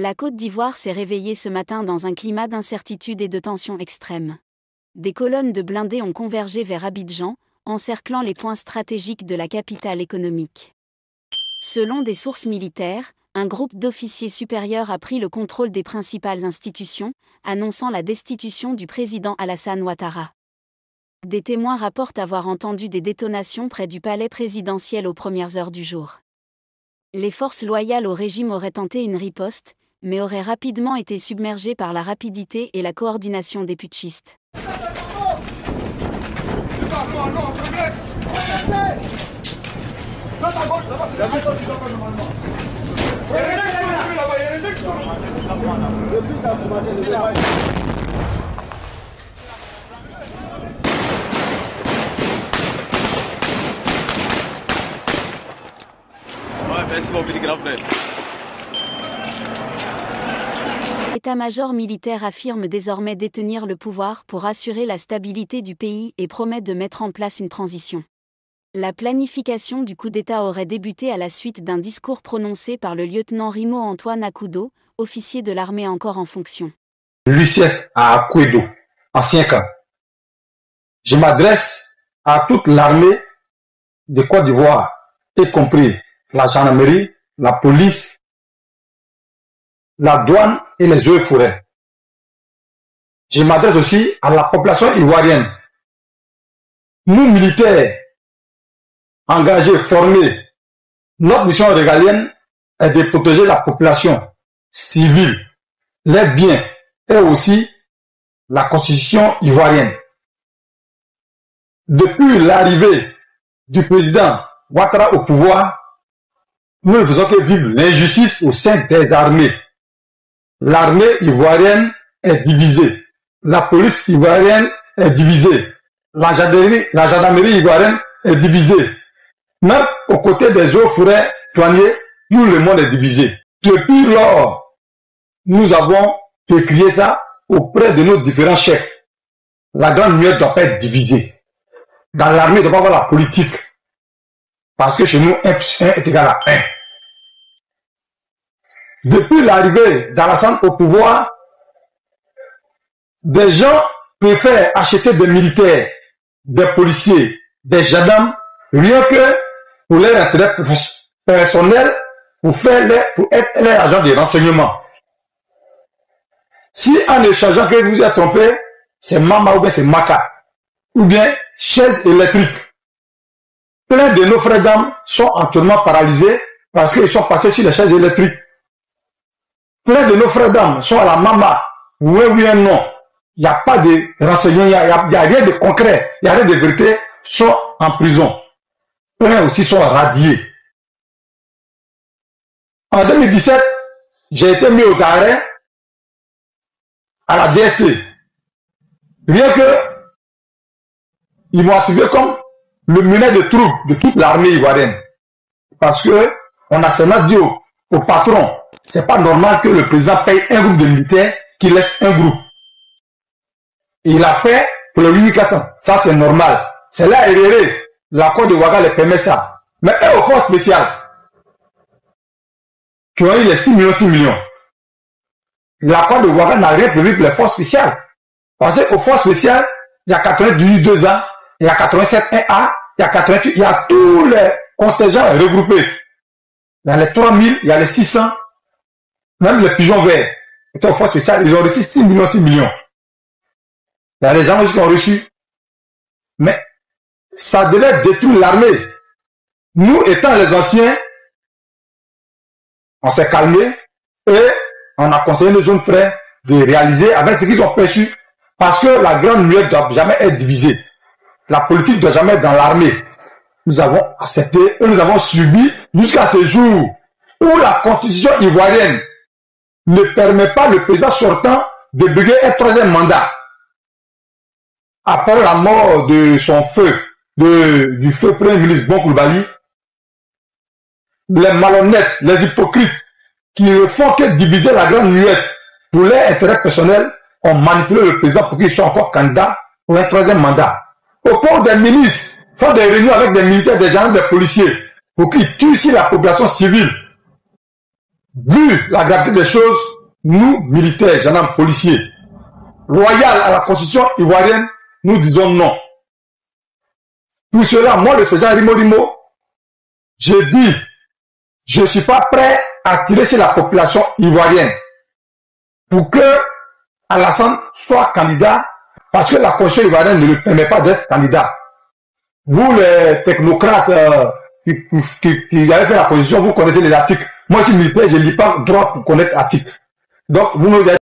La Côte d'Ivoire s'est réveillée ce matin dans un climat d'incertitude et de tension extrême. Des colonnes de blindés ont convergé vers Abidjan, encerclant les points stratégiques de la capitale économique. Selon des sources militaires, un groupe d'officiers supérieurs a pris le contrôle des principales institutions, annonçant la destitution du président Alassane Ouattara. Des témoins rapportent avoir entendu des détonations près du palais présidentiel aux premières heures du jour. Les forces loyales au régime auraient tenté une riposte, mais auraient rapidement été submergées par la rapidité et la coordination des putschistes. Merci mon petit grand frère. L'état-major militaire affirme désormais détenir le pouvoir pour assurer la stabilité du pays et promet de mettre en place une transition. La planification du coup d'État aurait débuté à la suite d'un discours prononcé par le lieutenant Rimo Antoine Akudo, officier de l'armée encore en fonction. Luciès à Akudo, ancien camp. Je m'adresse à toute l'armée de Côte d'Ivoire, y compris la gendarmerie, la police, la douane et les eaux et forêts. Je m'adresse aussi à la population ivoirienne. Nous, militaires, engagés, formés, notre mission régalienne est de protéger la population civile, les biens et aussi la constitution ivoirienne. Depuis l'arrivée du président Ouattara au pouvoir, nous ne faisons que vivre l'injustice au sein des armées. L'armée ivoirienne est divisée. La police ivoirienne est divisée. La gendarmerie ivoirienne est divisée. Même aux côtés des eaux forêts douaniers, tout le monde est divisé. Depuis lors, nous avons décrié ça auprès de nos différents chefs. La grande muette doit pas être divisée. Dans l'armée, il doit pas avoir la politique. Parce que chez nous, 1 plus 1 est égal à 1. Depuis l'arrivée d'Alassane au pouvoir, des gens préfèrent acheter des militaires, des policiers, des gendarmes, rien que pour leur intérêt personnel, pour être les agents de renseignement. Si en échangeant que vous êtes trompé, c'est Mama ou bien c'est Maka, ou bien chaise électrique. Plein de nos frères d'âmes sont actuellement paralysés parce qu'ils sont passés sur les chaises électriques. Plein de nos frères d'âmes sont à la Mama, oui, oui, non. Il n'y a pas de renseignements, il n'y a rien de concret, il n'y a rien de vérité, sont en prison. Plein aussi sont radiés. En 2017, j'ai été mis aux arrêts à la DST. Rien que, ils m'ont attribué comme le mené de troupes de toute l'armée ivoirienne. Parce que, on a seulement dit au patron, c'est pas normal que le président paye un groupe de militaires qui laisse un groupe. Et il a fait pour le 8400. Ça, c'est normal. C'est là, Herréré. L'accord de Ouaga les permet ça. Mais eux, aux forces spéciales, qui ont eu les 6 millions, l'accord de Ouaga n'a rien prévu pour les forces spéciales. Parce qu'aux forces spéciales, il y a 98 2 ans, il y a 87 1A, il y a 88, il y a tous les contingents regroupés. Dans les 3000, il y a les 600, même les pigeons verts étaient aux forces spéciales, ils ont reçu 6 millions. Il y a des gens qui ont reçu. Mais ça devait détruire l'armée. Nous, étant les anciens, on s'est calmé et on a conseillé nos jeunes frères de réaliser avec ce qu'ils ont perçu. Parce que la grande muette ne doit jamais être divisée. La politique ne doit jamais être dans l'armée. Nous avons accepté et nous avons subi jusqu'à ce jour où la constitution ivoirienne ne permet pas le président sortant de briguer un 3e mandat. Après la mort de son du feu premier ministre Bon Coulibaly, les malhonnêtes, les hypocrites, qui ne font que diviser la grande muette pour leur intérêt personnel, ont manipulé le président pour qu'il soit encore candidat pour un 3e mandat. Au point des ministres font des réunions avec des militaires, des gendarmes, des policiers, pour qu'ils tuent ici la population civile. vu la gravité des choses, nous, militaires, gendarmes, policiers, loyaux à la constitution ivoirienne, nous disons non. Pour cela, moi, le sergent Rimo, je dis, je ne suis pas prêt à tirer sur la population ivoirienne pour que Alassane soit candidat parce que la constitution ivoirienne ne lui permet pas d'être candidat. Vous, les technocrates qui avaient fait la constitution, vous connaissez les articles. Moi, je suis militaire, je ne lis pas droit pour connaître l'article. Donc, vous me